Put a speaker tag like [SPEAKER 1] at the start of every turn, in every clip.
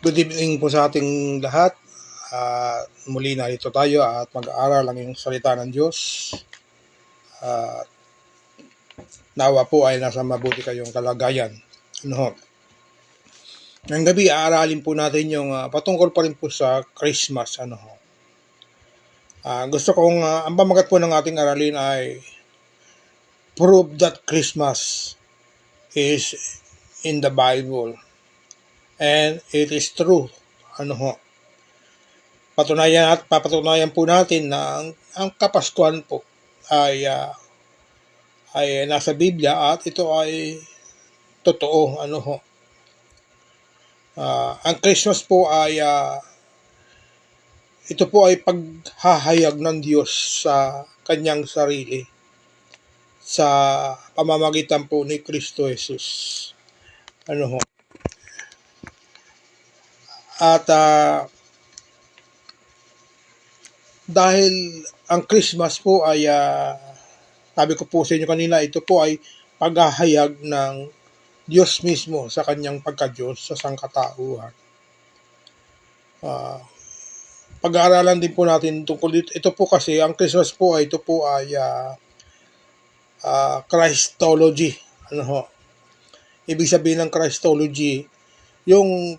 [SPEAKER 1] Good evening po sa ating lahat. Muli na dito tayo at mag-aaral ang yung salita ng Diyos. Nawa po ay nasa mabuti kayong kalagayan. Ngayong gabi, aaralin po natin yung patungkol pa rin po sa Christmas. Gusto kong, ang pamagat po ng ating aralin ay prove that Christmas is in the Bible and it is true. Papatunayan po natin na ang Kapaskuhan po ay nasa Biblia at ito ay totoo. Ang Christmas po ay ito po ay paghahayag ng Diyos sa kanyang sarili sa pamamagitan po ni Kristo Jesus. At dahil ang Christmas po ay sabi ko po sa inyo kanina, ito po ay paghahayag ng Diyos mismo sa kanyang pagka-Diyos sa sangkatauhan. Pag-aaralan din po natin tungkol dito. Ito po kasi, ang Christmas po ay Christology. Ibig sabihin ng Christology, yung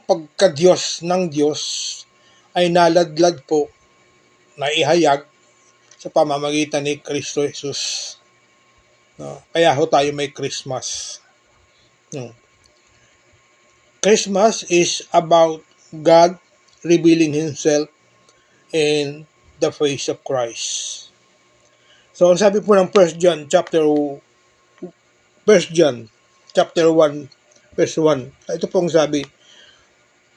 [SPEAKER 1] pagka-Diyos ng Diyos ay naladlad po, naihayag sa pamamagitan ni Kristo Jesus. Kaya ho tayo may Christmas. Christmas is about God revealing Himself in the face of Christ. So, ang sabi po ng 1 John chapter 1 verse 1. Ito pong sabi,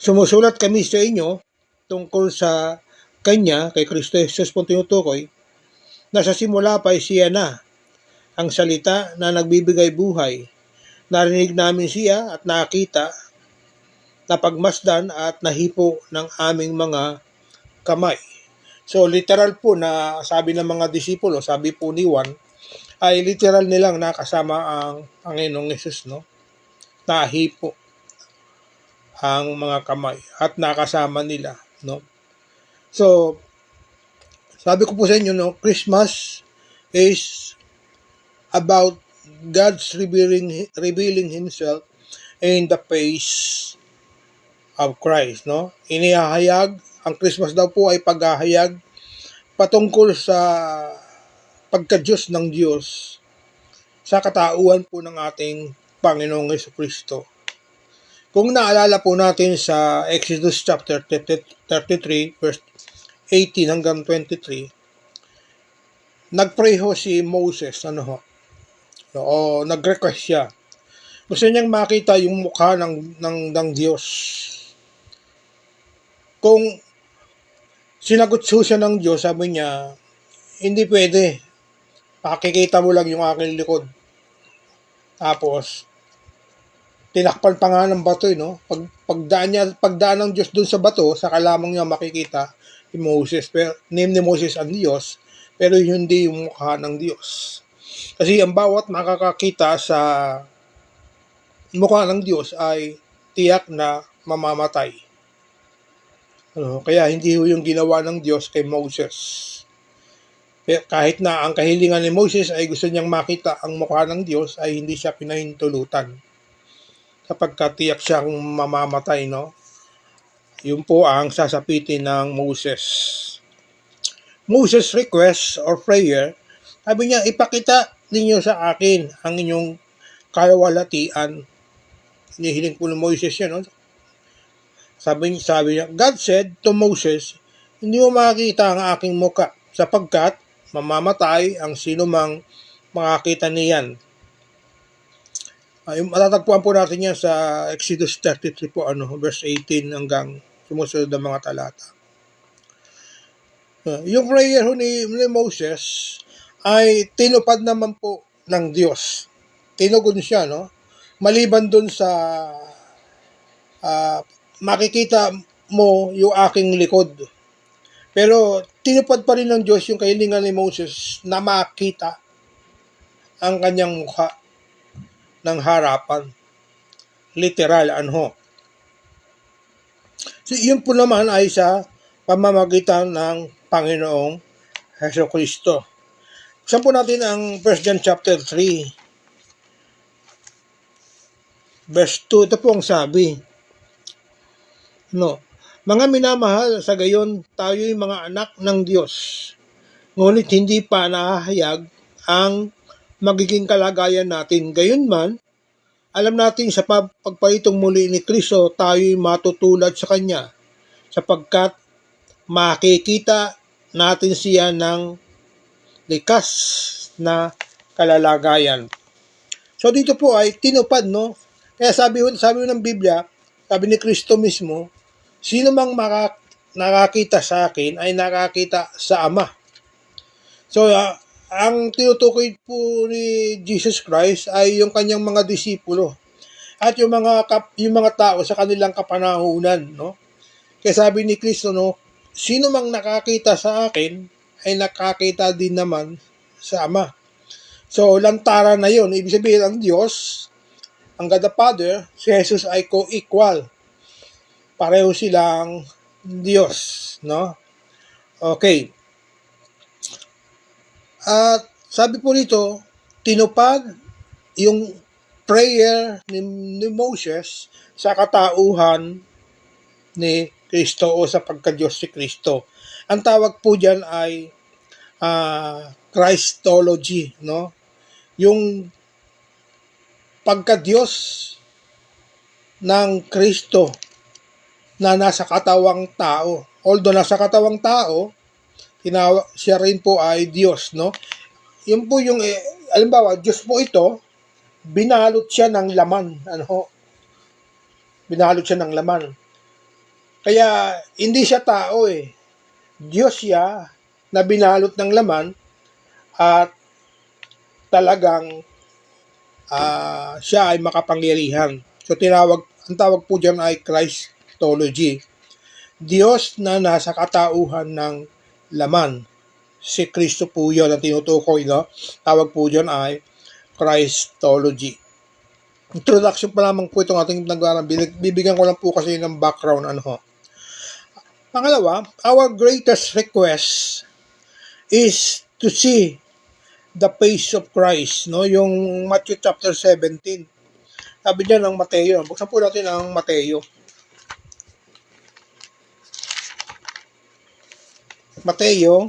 [SPEAKER 1] sumusulat kami sa inyo tungkol sa Kanya, kay Kristo Jesus pong tinutukoy, na sa simula pa ay siya na ang salita na nagbibigay buhay. Narinig namin siya at nakita, napagmasdan at nahipo ng aming mga kamay. So literal po na sabi ng mga disipulo, sabi po ni Juan, ay literal nilang nakasama ang Panginoong Jesus, nahipo ang mga kamay at nakasama nila, So sabi ko po sa inyo, Christmas is about God's revealing Himself in the face of Christ, Inihahayag, ang Christmas daw po ay paghahayag patungkol sa pagka-Diyos ng Diyos sa katauhan po ng ating Panginoong Jesucristo. Kung naalala po natin sa Exodus chapter 33 verse 18 hanggang 23, nagpray ho si Moses, nag-request siya. Gusto niyang makita yung mukha ng Diyos. Kung sinagot siya ng Diyos, sabi niya, hindi pwede. Makikita mo lang yung aking likod. Tapos, tinakpan pa nga ng bato, pagdaan ng Diyos dun sa bato, saka lamang niya makikita si Moses. Pero, name ni Moses ang Diyos, pero hindi yung mukha ng Diyos. Kasi ang bawat makakakita sa mukha ng Diyos ay tiyak na mamamatay. Kaya hindi yung ginawa ng Diyos kay Moses. Kahit na ang kahilingan ni Moses ay gusto niyang makita ang mukha ng Diyos, ay hindi siya pinahintulutan. Sapagkat tiyak siyang mamamatay, Yun po ang sasapitin ng Moses. Moses' request or prayer, sabi niya, ipakita ninyo sa akin ang inyong kalawalatian. Hinihiling po ng Moses yan, Sabi niya, God said to Moses, hindi mo makikita ang aking muka, sapagkat mamamatay ang sino mang makakita niyan. Matatagpuan po natin yan sa Exodus 33 po, verse 18 hanggang sumusunod ng mga talata. Yung prayer ni Moses ay tinupad naman po ng Diyos. Tinugon siya, Maliban dun sa makikita mo yung aking likod. Pero tinupad pa rin ng Diyos yung kahilingan ni Moses na makita ang kanyang mukha ng harapan. Literal, So, yun po naman ay sa pamamagitan ng Panginoong Hesukristo. Buksan po natin ang 1 John chapter 3, verse 2. Ito po ang sabi. Mga minamahal, sa gayon tayo'y mga anak ng Diyos. Ngunit hindi pa nahahayag ang magiging kalagayan natin. Gayunman, alam natin sa pagpalitong muli ni Kristo, tayo'y matutulad sa Kanya, sapagkat makikita natin siya ng likas na kalalagayan. So dito po ay tinupad, no? Kaya sabi ng Biblia, sabi ni Kristo mismo, sino mang nakakita sa akin ay nakakita sa Ama. So, ang tinutukoy po ni Jesus Christ ay yung kanyang mga disipulo at yung mga tao sa kanilang kapanahunan, no? Kaya sabi ni Kristo, no, sino mang nakakita sa akin ay nakakita din naman sa Ama. So, lantaran na yun. Ibig sabihin, ang Diyos, ang God the Father, si Jesus ay co-equal. Pareho silang Diyos, no? Okay. At sabi po rito, tinupad yung prayer ni Moses sa katauhan ni Kristo o sa pagka-Diyos si Kristo. Ang tawag po dyan ay Christology, no? Yung pagka-Diyos ng Kristo na nasa katawang tao. Although nasa katawang tao, siya rin po ay Diyos, no? Yun po yung, alimbawa, Diyos po ito, binalot siya ng laman, binalot siya ng laman. Kaya, hindi siya tao Diyos siya na binalot ng laman at talagang siya ay makapangyarihan. So, ang tawag po dyan ay Christology. Diyos na nasa katauhan ng laman. Si Kristo po yun ang tinutukoy, no? Tawag po dyan ay Christology. Introduction pa lamang po itong ating nag-aaral. Bibigyan ko lang po kasi ng background, Pangalawa, our greatest request is to see the face of Christ, no? Yung Matthew chapter 17. Sabi niya ng Mateo. Buksan po natin ang Mateo. Mateo,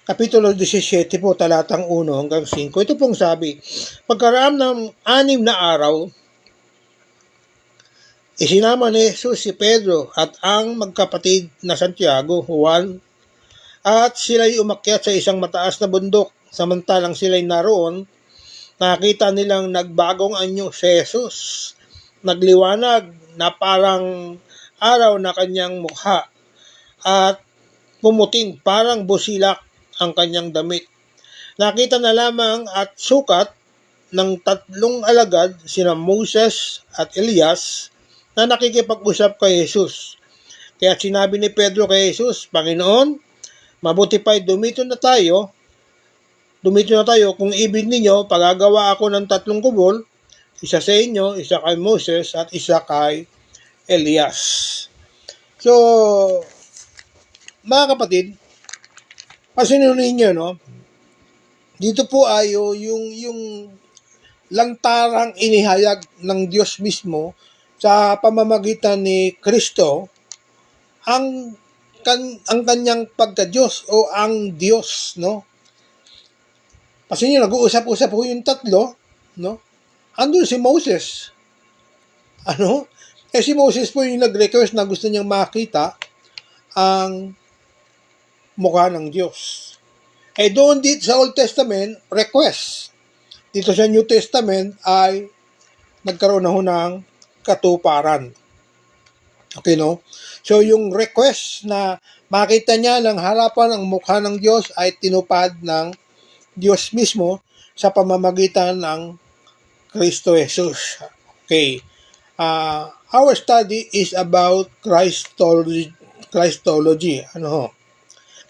[SPEAKER 1] Kapitulo 17 po, talatang 1 hanggang 5. Ito pong sabi, pagkaraan ng 6 na araw, isinama ni Jesus si Pedro at ang magkapatid na Santiago, Juan, at sila'y umakyat sa isang mataas na bundok. Samantalang sila'y naroon, nakita nilang nagbagong anyo si Jesus. Nagliwanag na parang araw na kanyang mukha at pumuting parang busilak ang kanyang damit. Nakita na lamang at sukat ng 3 alagad, sina Moses at Elias, na nakikipag-usap kay Jesus. Kaya sinabi ni Pedro kay Jesus, Panginoon, mabuti pa'y dumito na tayo kung ibig ninyo, pagagawa ako ng 3 kubol, isa sa inyo, isa kay Moses at isa kay Elias. So, mga kapatid, pasinin niyo, no? Dito po ay yung lantarang inihayag ng Diyos mismo sa pamamagitan ni Kristo ang kanyang pagka-Diyos o ang Diyos, no? Kasi nag-uusap-usap po yung 3, no? Andun si Moses. Si Moses po yung nag-request na gusto niyang makita ang mukha ng Diyos. Doon dito sa Old Testament, request. Dito sa New Testament ay nagkaroon na ho ng katuparan. Okay, no? So, yung request na makita niya ng harapan ang mukha ng Diyos ay tinupad ng Diyos mismo sa pamamagitan ng Kristo Jesus. Okay. Our study is about Christology.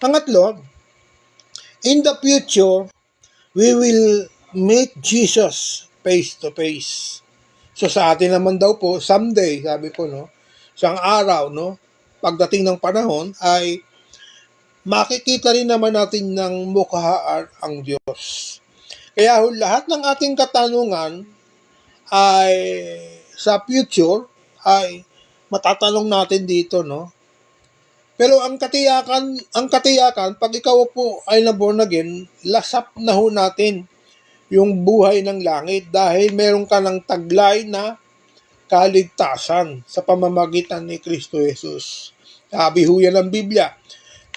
[SPEAKER 1] Pangatlo, in the future, we will meet Jesus face to face. So sa atin naman daw po, someday, sabi po, no, isang araw, no, pagdating ng panahon, ay makikita rin naman natin ng mukhaan ang Diyos. Kaya lahat ng ating katanungan ay sa future ay matatanong natin dito, no? Pero ang katiyakan, pag ikaw po ay na-born again, lasap na ho natin yung buhay ng langit dahil meron ka ng taglay na kaligtasan sa pamamagitan ni Kristo Jesus. Sabi ho yan ng Biblia.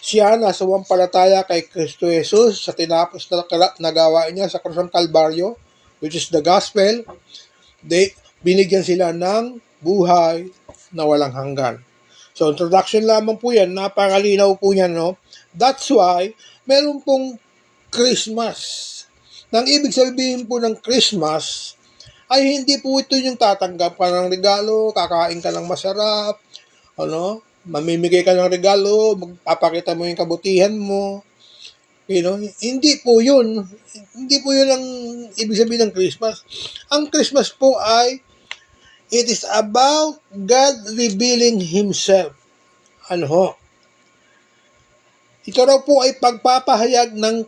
[SPEAKER 1] Siya na sumampalataya kay Kristo Jesus sa tinapos na gawain niya sa krus ng Kalbaryo, which is the gospel, binigyan sila ng buhay na walang hanggan. So, introduction lamang po yan. Napakalinaw po yan, no? That's why, meron pong Christmas. Nang ibig sabihin po ng Christmas, ay hindi po ito yung tatanggap ka ng regalo, kakain ka ng masarap, ano, mamimigay ka ng regalo, magpapakita mo yung kabutihan mo. You know, hindi po yun. Hindi po yun ang ibig sabihin ng Christmas. Ang Christmas po ay it is about God revealing Himself. Ano ho? Ito raw po ay pagpapahayag ng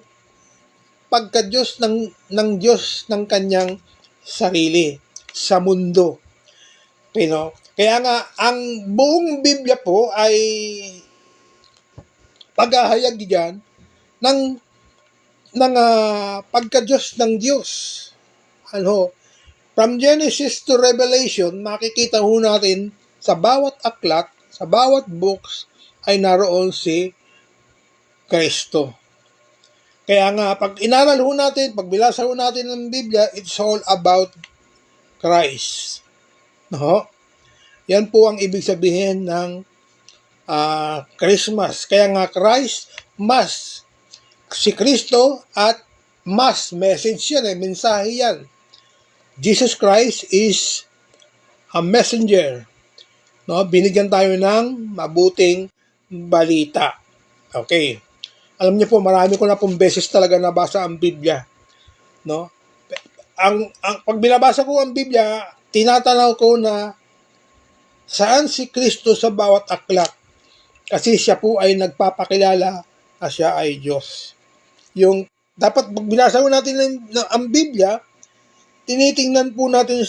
[SPEAKER 1] pagka-Diyos ng Diyos ng kanyang sarili sa mundo. Kaya nga, ang buong Biblia po ay paghahayag diyan ng pagka-Diyos ng Diyos. Ano? From Genesis to Revelation, makikita ho natin sa bawat aklat, sa bawat books, ay naroon si Kristo. Kaya nga, pag inaral ho natin, pag binasa ho natin ng Biblia, it's all about Christ. No? Yan po ang ibig sabihin ng Christmas. Kaya nga, Christ, mas, si Kristo at mas, message yan, mensahe yan. Jesus Christ is a messenger. No, binigyan tayo ng mabuting balita. Okay. Alam niyo po, marami ko na pong beses talaga nabasa ang Biblia. No? Pag binabasa ko ang Biblia, tinatanaw ko na saan si Kristo sa bawat aklat. Kasi siya po ay nagpapakilala na siya ay Diyos. Yung dapat pag binasa ko natin ang Biblia, tinitingnan po natin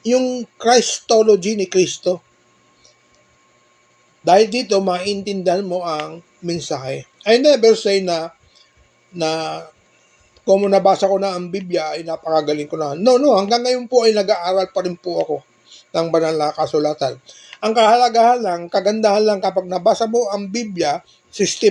[SPEAKER 1] yung Christology ni Kristo. Dahil dito, maintindihan mo ang mensahe. I never say na kung nabasa ko na ang Biblia ay napakagaling ko na. No, hanggang ngayon po ay nag-aaral pa rin po ako ng banal na kasulatan. Ang kahalagahan lang, kagandahan lang kapag nabasa mo ang Biblia, system